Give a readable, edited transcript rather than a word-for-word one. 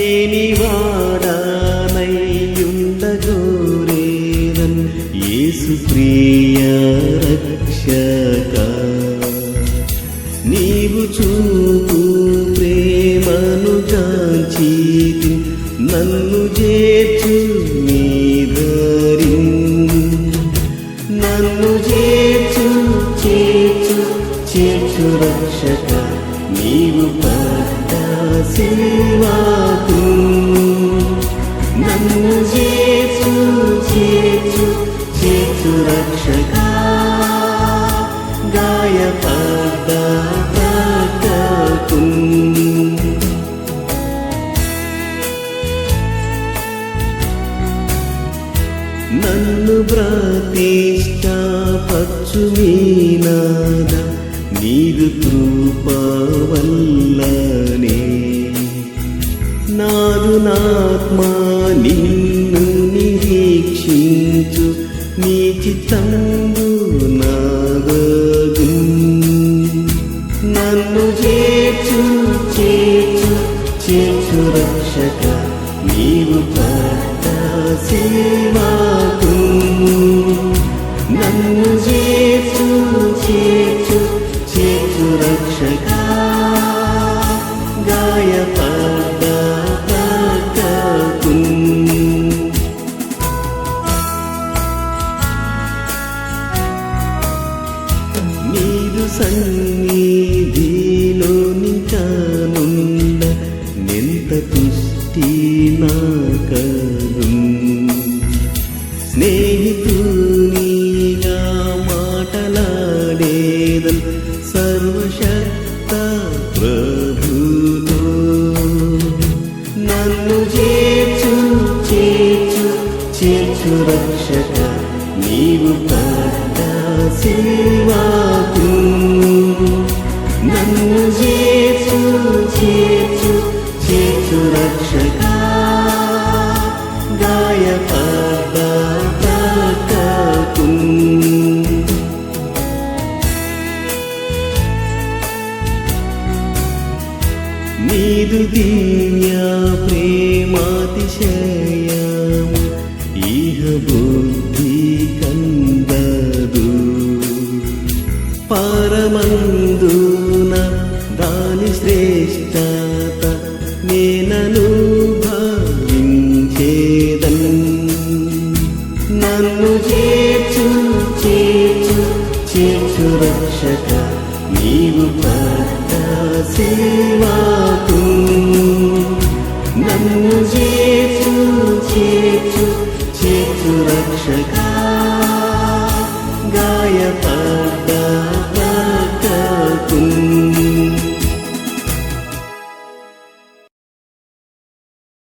లేనివాడానయ్యుండగోరేనన్ యేసు ప్రియ రక్షక నీవు చూపు ప్రేమను కాంచితి నన్ను చేర్చు నీ దరి నన్ను చేర్చు చేర్చు చేర్చు రక్షక నీవు పడ్డ సిలువకు నన్ను చేర్చు చేర్చు చేర్చు రక్షక గాయపడ్డ ప్రక్కకు నన్ను ప్రతిష్ఠాపచ్చు మీ నాద నీదు కృప వల్లనే నాదు నాత్మా నిన్ను నిరీక్షించు నీ చిత్తంబు నాగగు నన్ను చేర్చు చేర్చు చేర్చు రక్షక నీవు పడ్డ సిలువకు నన్ను చేర్చు చేర్చు చేర్చు రక్షక గాయపడ్డ ప్రక్కకు నీదు సన్నిధిలో నింకనుండ నెంత పుష్టి నాకను స్నేహితునిగా మాటలాడేదన్ సర్వశక్త ప్రభుతో నన్ను చేర్చు చేర్చు చేర్చు రక్షక నీవు పడ్డ సిలువకు నన్ను చేర్చు చేర్చు చేర్చు రక్షక గాయపడ్డ ప్రక్కకు నీదు దివ్య ప్రేమాతిశయం ఇహ బుద్ధి కందదు పరమందున దాని శ్రేష్టత నేననుభవించేదన్ నన్ను చేర్చు చేర్చు చేర్చు రక్షక నీవు పడ్డ సిలువకు